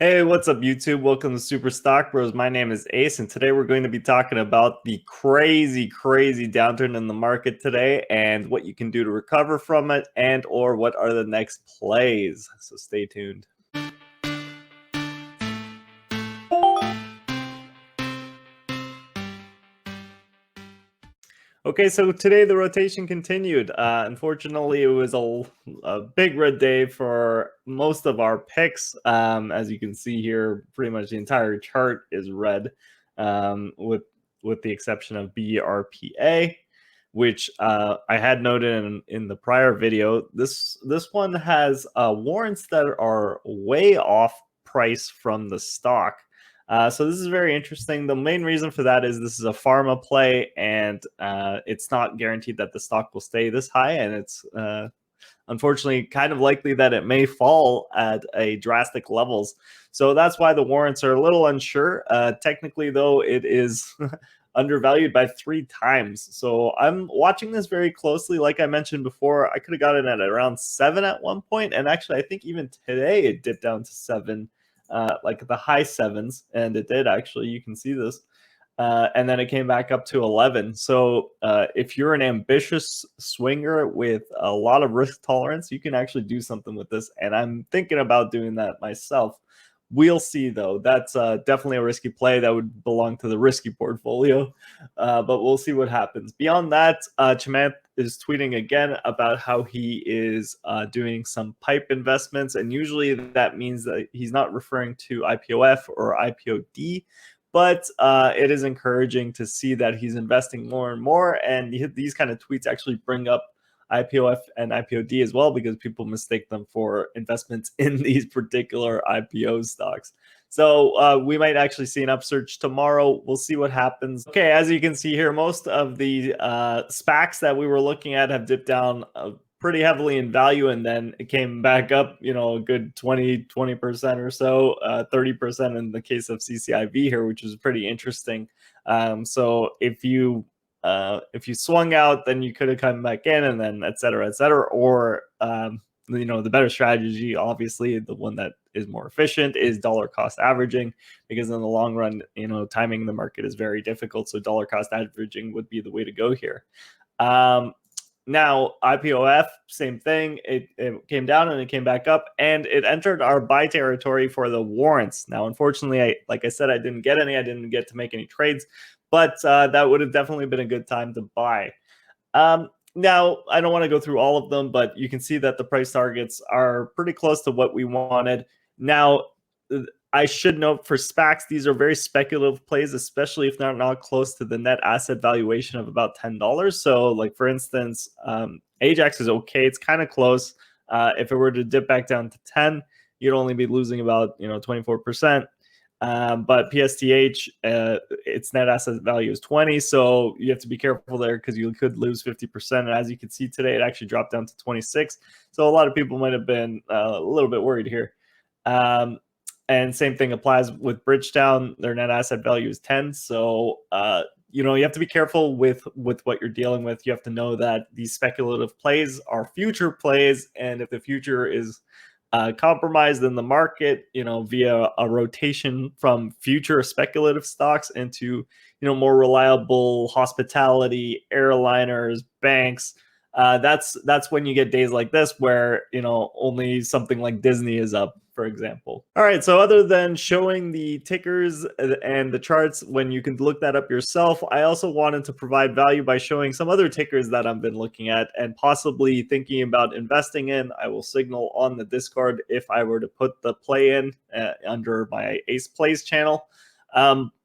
Hey, what's up, YouTube? Welcome to Super Stock Bros. My name is Ace, and today we're going to be talking about the crazy downturn in the market today and what you can do to recover from it and or what are the next plays. So stay tuned. Okay, so today the rotation continued. Unfortunately, it was a big red day for most of our picks. As you can see here, pretty much the entire chart is red, with the exception of BRPA, which I had noted in the prior video. This one has warrants that are way off price from the stock. So this is very interesting. The main reason for that is this is a pharma play, and it's not guaranteed that the stock will stay this high, and it's unfortunately kind of likely that it may fall at a drastic levels. So that's why the warrants are a little unsure. Technically, though, it is undervalued by 3 times. So I'm watching this very closely. Like I mentioned before, I could have got it at around 7 at one point, and actually I think even today it dipped down to 7. Like the high 7s, and it did actually. You can see this. And then it came back up to 11. So if you're an ambitious swinger with a lot of risk tolerance, you can actually do something with this. And I'm thinking about doing that myself. We'll see, though. That's definitely a risky play that would belong to the risky portfolio, but we'll see what happens. Beyond that, Chamath is tweeting again about how he is doing some pipe investments, and usually that means that he's not referring to IPOF or IPOD, but it is encouraging to see that he's investing more and more, and these kind of tweets actually bring up IPOF and IPOD as well, because people mistake them for investments in these particular IPO stocks. So we might actually see an upsurge tomorrow. We'll see what happens. Okay, as you can see here, most of the SPACs that we were looking at have dipped down pretty heavily in value, and then it came back up, a good 20% or so, 30% in the case of CCIV here, which is pretty interesting. So if you swung out, then you could have come back in, and then et cetera, or the better strategy, obviously the one that is more efficient, is dollar cost averaging, because in the long run, timing the market is very difficult. So dollar cost averaging would be the way to go here. Now IPOF, same thing. It came down and it came back up, and it entered our buy territory for the warrants. Now, unfortunately, like I said, I didn't get any. I didn't get to make any trades, but that would have definitely been a good time to buy. Now, I don't want to go through all of them, but you can see that the price targets are pretty close to what we wanted. Now, I should note for SPACs, these are very speculative plays, especially if they're not close to the net asset valuation of about $10. So, like for instance, Ajax is okay. It's kind of close. If it were to dip back down to 10, you'd only be losing about 24%. But PSTH, its net asset value is 20, so you have to be careful there, because you could lose 50%. And as you can see today, it actually dropped down to 26. So a lot of people might have been a little bit worried here. And same thing applies with Bridgetown. Their net asset value is 10. So you have to be careful with what you're dealing with. You have to know that these speculative plays are future plays, and if the future is compromised in the market, via a rotation from future speculative stocks into, more reliable hospitality, airliners, banks, that's when you get days like this where, only something like Disney is up, for example. All right, so other than showing the tickers and the charts when you can look that up yourself, I also wanted to provide value by showing some other tickers that I've been looking at and possibly thinking about investing in. I will signal on the Discord if I were to put the play in under my Ace Plays channel.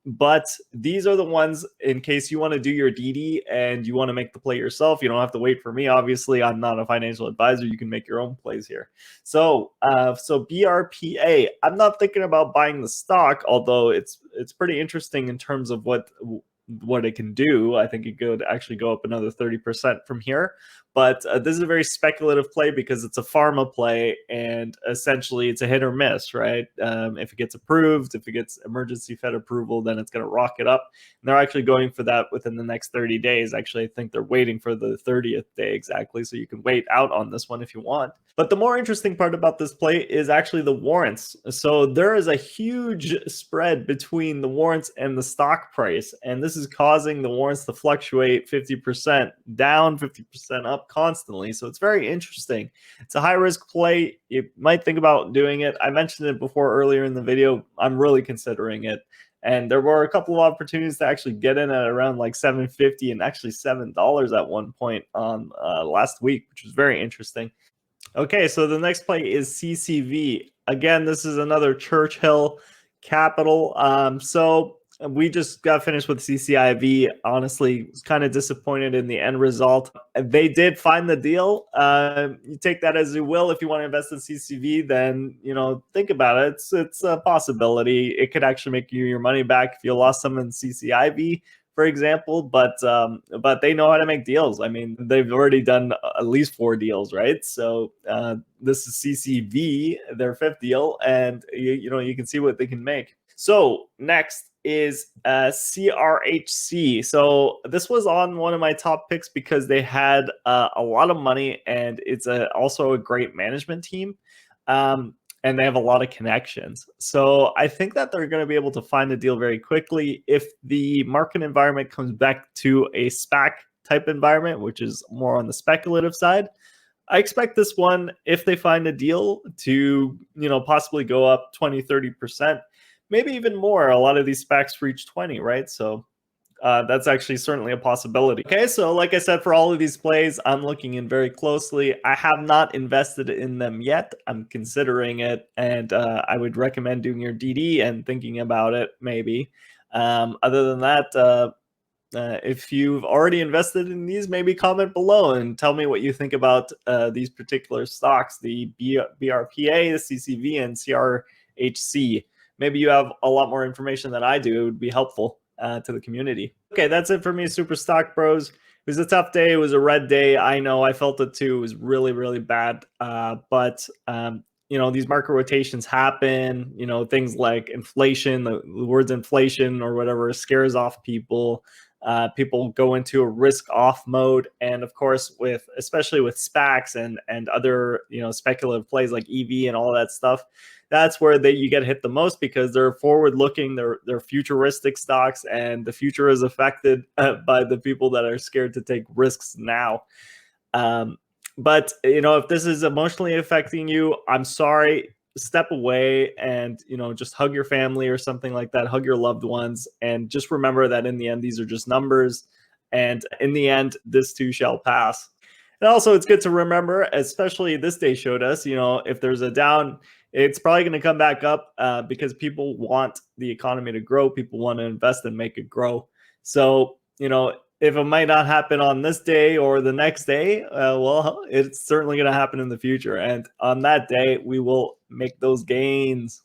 But these are the ones in case you want to do your DD and you want to make the play yourself. You don't have to wait for me. Obviously, I'm not a financial advisor. You can make your own plays here. So BRPA, I'm not thinking about buying the stock, although it's pretty interesting in terms of what it can do. I think it could actually go up another 30% from here. but this is a very speculative play because it's a pharma play, and essentially it's a hit or miss, right? If it gets approved, if it gets emergency Fed approval, then it's going to rocket up. And they're actually going for that within the next 30 days. Actually, I think they're waiting for the 30th day exactly, so you can wait out on this one if you want. But the more interesting part about this play is actually the warrants. So there is a huge spread between the warrants and the stock price, and this is causing the warrants to fluctuate 50% down, 50% up constantly. So it's very interesting. It's a high risk play. You might think about doing it. I mentioned it before earlier in the video. I'm really considering it. And there were a couple of opportunities to actually get in at around like $7.50 and actually $7 at one point on last week, which was very interesting. Okay, so the next play is CCV. Again, this is another Churchill Capital. So we just got finished with CCIV. Honestly, was kind of disappointed in the end result. They did find the deal. You take that as you will. If you want to invest in CCV, then think about it. It's a possibility. It could actually make you your money back if you lost some in CCIV, for example, but they know how to make deals. I mean, they've already done at least 4 deals, right? So this is CCV, their 5th deal, and you can see what they can make. So next is CRHC. So this was on one of my top picks because they had a lot of money, and it's also a great management team. And they have a lot of connections. So I think that they're going to be able to find a deal very quickly if the market environment comes back to a SPAC type environment, which is more on the speculative side. I expect this one, if they find a deal, to possibly go up 20-30%, maybe even more. A lot of these SPACs reach 20, right? So that's actually certainly a possibility. Okay, so like I said, for all of these plays, I'm looking in very closely. I have not invested in them yet. I'm considering it, and I would recommend doing your DD and thinking about it maybe. Other than that, if you've already invested in these, maybe comment below and tell me what you think about these particular stocks, the BRPA, the CCV, and CRHC. Maybe you have a lot more information than I do. It would be helpful to the community. Okay, that's it for me, Super Stock Bros. It was a tough day. It was a red day. I know. I felt it too. It was really, really bad. But these market rotations happen. Things like inflation, the words inflation or whatever scares off people. People go into a risk off mode, and of course, especially with SPACs and other speculative plays like EV and all that stuff, that's where you get hit the most because they're forward looking, they're futuristic stocks, and the future is affected by the people that are scared to take risks now. But if this is emotionally affecting you, I'm sorry. Step away and just hug your family or something like that. Hug your loved ones, and just remember that in the end, these are just numbers, and in the end, this too shall pass. And also, it's good to remember, especially this day showed us, if there's a down, it's probably going to come back up because people want the economy to grow. People want to invest and make it grow. So if it might not happen on this day or the next day, well, it's certainly going to happen in the future. And on that day, we will make those gains.